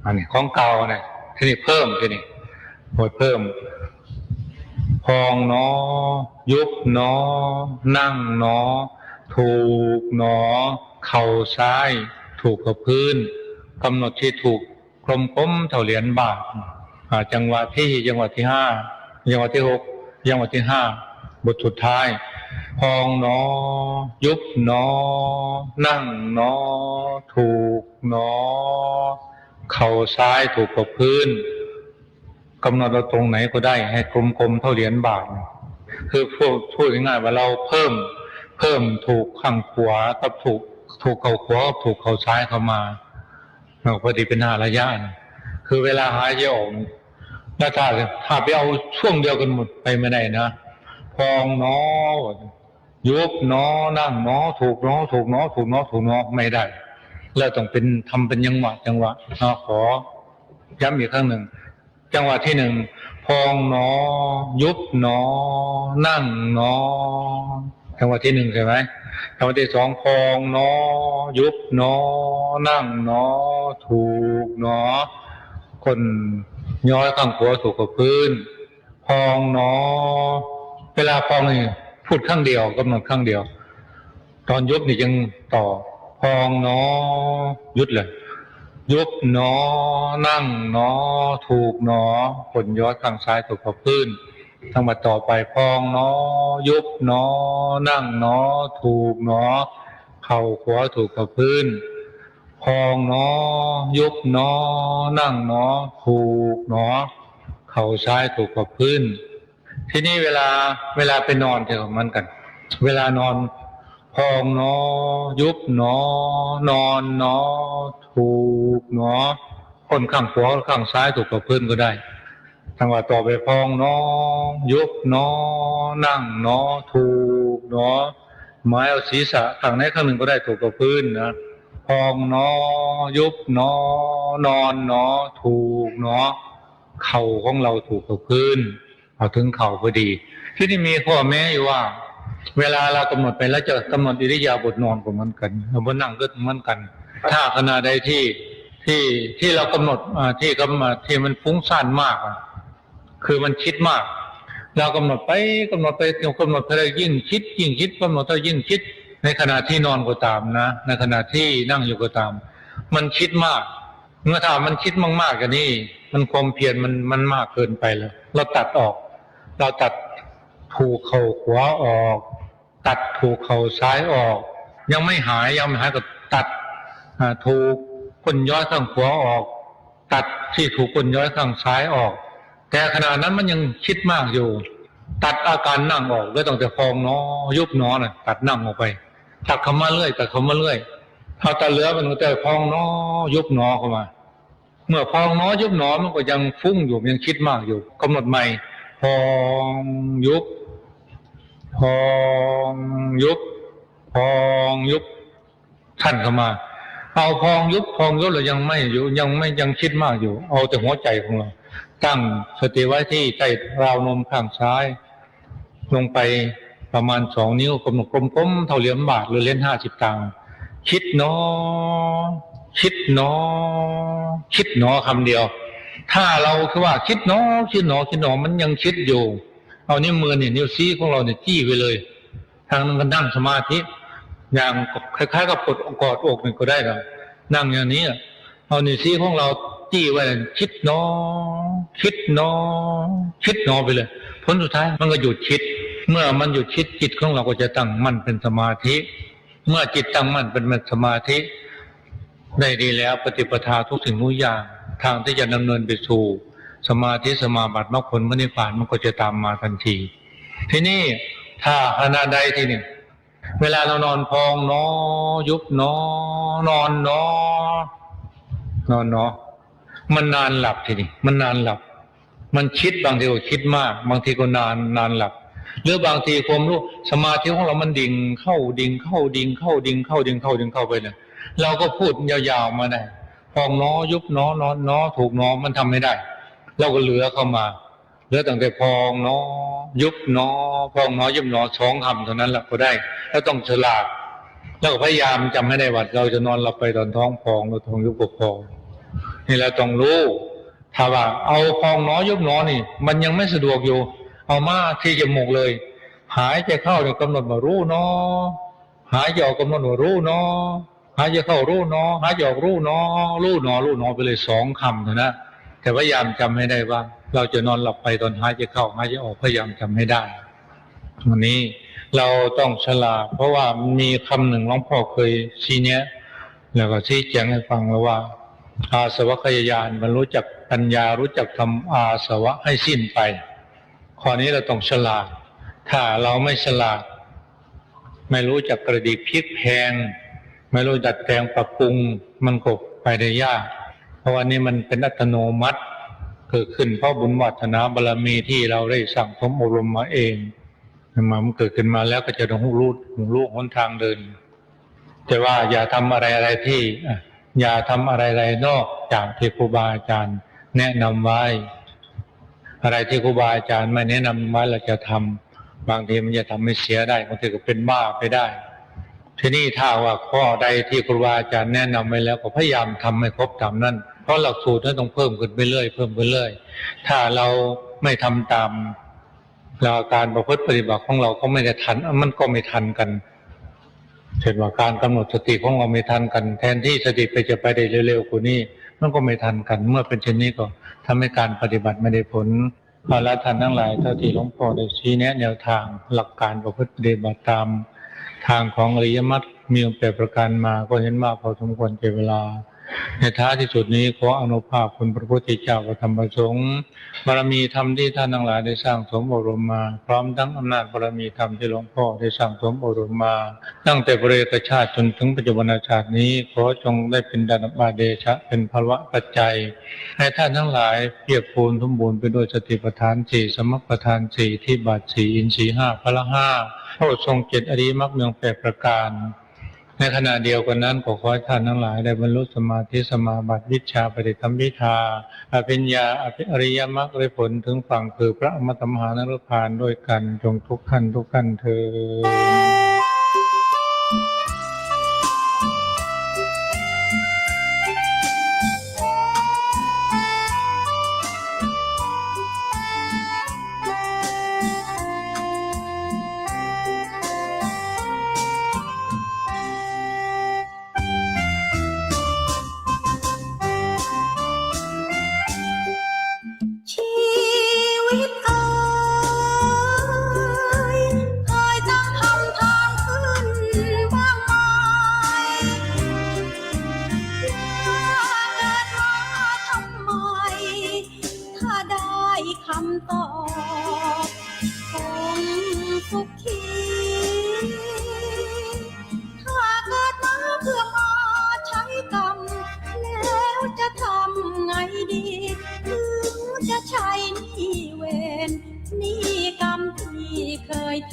Speaker 2: อันนี้ของเก่าเนี่ยทีนี้เพิ่มทีนี้เพิ่มพองหนอยุบหนอนั่งหนอถูกหนอเข่าซ้ายถูกกับพื้นกำหนดที่ถูกกลมๆเท่าเหรียญบาทจังหวะที่5จังหวะที่6จังหวะที่5บทสุดท้ายพองหนอยุบหนอนั่งหนอถูกหนอเข่าซ้ายถูกกับพื้นกำหนดเราตรงไหนก็ได้ให้กลมๆเท่าเหรียญบาท คือพูดง่ายๆว่าเราเพิ่มถูกข้างขวากับถูกเข่าขวากับถูกเข่าซ้ายเข้ามาพอดีเป็น5ระยะคือเวลาหายใจออกแล้วถ้าไปเอาช่วงเดียวกันหมดไปไม่ได้นะพองหนอยุบหนอนั่งหนอถูกหนอถูกหนอถูกหนอถูกหนอไม่ได้แล้วต้องทำเป็นจังหวะขอย้ำอีกครั้งหนึ่งจังหวะที่1พองหนอยุบหนอนั่งหนอจังหวะที่1ใช่ไหมจังหวะที่2พองหนอยุบหนอนั่งหนอถูกหนอคนย้อยข้างขวาถูกกับพื้นพองหนอเวลาพองนี่พูดครั้งเดียวกำหนดครั้งเดียวตอนยุบนี่ยังต่อพองหนอยุดเลยยุบหนอนั่งหนอถูกหนอคนย้อยข้างซ้ายถูกกับพื้นทั้งหมดต่อไปพองหนอยุบหนอนั่งหนอถูกหนอเข่าขวาถูกกับพื้นพองหนอยุบหนอนั่งหนอถูกหนอเข่าซ้ายถูกกับพื้นทีนี้เวลาไปนอนจะเหมือนกันเวลานอนพองหนอยุบหนอนอนหนอถูกหนอคนข้างขวาข้างซ้ายถูกกับพื้นก็ได้จังหวะต่อไปพองหนอยุบหนอนั่งหนอถูกหนอหมายเอาศีรษะข้างไหนข้างหนึ่งก็ได้ถูกกับพื้นนะพองหนอยุบหนอนอนหนอถูกหนอเข่าของเราถูกกับพื้นเอาถึงเข่าพอดีที่นี่มีข้อแม้อยู่ว่าเวลาเรากำหนดไปแล้วจะกำหนดอิริยาบถนอนก็เหมือนกันบนนั่งก็เหมือนกันถ้าขณะใดที่เรากำหนดที่มันฟุ้งซ่านมากคือมันคิดมากเรากำหนดไปกำหนดไปยิ่งคิดกำหนดไปยิ่งคิดในขณะที่นอนก็ตามนะในขณะที่นั่งอยู่ก็ตามมันคิดมากเมื่อถ้ามันคิดมากๆกันนี่มันความเพียรมันมากเกินไปแล้วเราตัดออกเราตัดถูกเข่าขวาออกตัดถูกเข่าซ้ายออกยังไม่หายก็ตัดถูกก้นย้อยข้างขวาออกตัดที่ถูกก้นย้อยข้างซ้ายออกแต่ขณะนั้นมันยังคิดมากอยู่ตัดอาการนั่งออกแล้วต้องแต่พองหนอยุบหนอน่ะตัดนั่งออกไปตัดคำมาเรื่อยเอาแต่เหลือมันแต่พองหนอยุบหนอเข้ามาเมื่อพองหนอยุบหนอมันก็ยังฟุ้งอยู่ยังคิดมากอยู่กำหนดใหม่พองยุบพองยุบพองยุบท่านเข้ามาเอาพองยุบเรายังไม่อยู่ยังคิดมากอยู่เอาแต่หัวใจของเราตั้งสติไว้ที่ใต้ราวนมข้างซ้ายลงไปประมาณ2 นิ้วกำหนดกลมๆเท่าเหรียญบาทหรือเหรียญ50 ตังค์คิดหนอคำเดียวถ้าเราคือว่าคิดหนอมันยังคิดอยู่เอานิ้วมือเนี่ยนิ้วชี้ของเราเนี่ยจี้ไปเลยทางนั้นก็นั่งสมาธิอย่างคล้ายๆกับกอดอกนี่ก็ได้ครับนั่งอย่างนี้เอานิ้วชี้ของเราจี้ไว้คิดหนอไปเลยผลสุดท้ายมันก็หยุดคิดเมื่อมันหยุดคิดจิตของเราก็จะตั้งมั่นเป็นสมาธิเมื่อจิตตั้งมั่นเป็นสมาธิได้ดีแล้วปฏิปทาทุกสิ่งทุกอย่างทางที่จะดำเนินไปสู่สมาธิสมาบัติมรรคผลนิพพานมันก็จะตามมาทันทีทีนี้ถ้าขณะใดที่หนึ่งเวลาเรานอนพองหนอยุบหนอนอนหนอมันนานหลับทีนี้มันนานหลับมันคิดบางทีก็คิดมากบางทีก็นานหลับหรือบางทีความรู้สมาธิของเรามันดิ่งเข้าไปเลยเราก็พูดยาวๆมาได้พองหนอยุบหนอนอนหนอถูกหนอมันทำไม่ได้เราก็เหลือเข้ามาเหลือตั้งแต่พองหนอยุบหนอพองหนอยุบหนอ2 คำเท่านั้นแหละก็ได้แล้วต้องฉลาดแล้วก็พยายามจำให้ได้ว่าเราจะนอนหลับไปตอนท้องพองหรือท้องยุบก็พองนี่เราต้องรู้ถ้าว่าเอาพองหนอยุบหนอนี่มันยังไม่สะดวกอยู่เอามาที่จมูกเลยหายใจเข้าเนี่ยกำหนดว่ารู้หนอหายใจออกกำหนดว่ารู้หนอหายใจเข้ารู้หนอหายใจออกรู้หนอไปเลย2 คำเท่านั้นแต่พยายามจำให้ได้ว่าเราจะนอนหลับไปตอนหายใจเข้าหายใจออกพยายามจำให้ได้วันนี้เราต้องฉลาดเพราะว่ามีคำหนึ่งหลวงพ่อเคยชี้แนะแล้วก็ชี้แจงให้ฟังแล้วว่าอาสวะขยายานมันรู้จักปัญญารู้จักทำอาสวะให้สิ้นไปข้อนี้เราต้องฉลาด ถ้าเราไม่ฉลาดไม่รู้จักกระดิกพลิกแพลงไม่รู้ดัดแปลงปรับปรุงมันก็ไปได้ยากเพราะว่านี่มันเป็นอัตโนมัติเกิดขึ้นเพราะบุญวาสนาบารมีที่เราได้สั่งสมอบรมมาเองมันเกิดขึ้นมาแล้วก็จะต้องรู้หนทางเดินแต่ว่าอย่าทำอะไรที่อย่าทำอะไรนอกจากที่ครูบาอาจารย์แนะนำไว้อะไรที่ครูบาอาจารย์ไม่แนะนำไว้เราจะทำบางทีมันจะทำให้เสียได้บางทีก็เป็นบ้าไปได้ทีนี้ถ้าว่าข้อใดที่ครูบาอาจารย์แนะนำไว้แล้วก็พยายามทำให้ครบตามนั้นเพราะหลักสูตรนั้นต้องเพิ่มขึ้นไปเรื่อยถ้าเราไม่ทำตามหลักการประพฤติปฏิบัติของเราก็ไม่ได้ทันมันก็ไม่ทันกันเช่นว่าการกำหนดสติของเราไม่ทันกันแทนที่สติจะไปได้เร็วๆกว่านี้มันก็ไม่ทันกันเมื่อเป็นเช่นนี้ก็ทำให้การปฏิบัติไม่ได้ผลพระท่านทั้งหลายเท่าที่หลวงพ่อได้ชี้แนะแนวทางหลักการประพฤติปฏิบัติตามทางของอริยมรรคมีองค์8ประการมาก็เห็นว่าพอสมควรแก่เวลาในท้ายที่สุดนี้ขออนุภาพคุณพระพุทธเจ้าพระธรรมพระสงฆ์บารมีธรรมที่ท่านทั้งหลายได้สร้างสมอบรมมาพร้อมทั้งอำนาจบารมีธรรมที่หลวงพ่อได้สร้างสมอบรมมาตั้งแต่ปุเรกชาติจนถึงปัจจุบันชาตินี้ขอจงได้เป็นดาบาเดชะเป็นภวะปัจจัยให้ท่านทั้งหลายเพียรพูนสมบูรณ์ไปด้วยสติปัฏฐาน4สมปัฏฐาน4ที่บาท4อินทรีย์5พละ5พระทรง7อริยมรรคมีองค์8ประการในขณะเดียวกันนั้นขอให้ท่านทั้งหลายได้บรรลุสมาธิสมาบัติวิชชาปฏิสัมภิทาอภิญญาอริยมรรคได้ผลถึงฝั่งคือพระอมตะมหานรพานด้วยกันจงทุกขั้นเทอ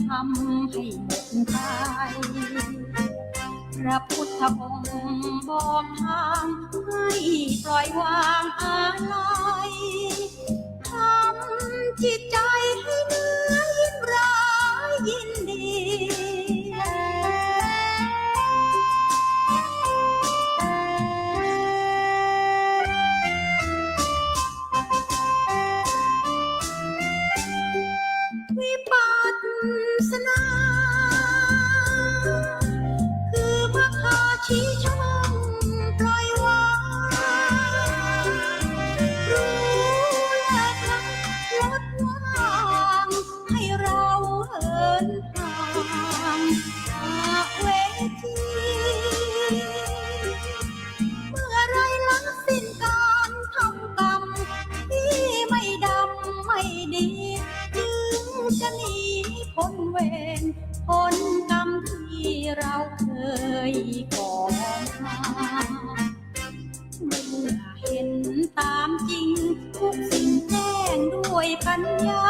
Speaker 1: ทำให้หมดไปพระพุทธองค์บอกทางให้ปล่อยวางอะไรทำจิตใจให้เหนือยิ่งร้ายยิ่งดีวิปัสสนาคือมรรคชี้ช่องปล่อยวางรู้และละลดวางให้เราเหินห่างจากเวทีเมื่อไรละสิ้นการทำกรรมที่ไม่ดำไม่ดีจะหนีพ้นเวรพ้นกรรมที่เราเคยก่อมาเมื่อเห็นตามจริงทุกสิ่งแจ้งด้วยปัญญา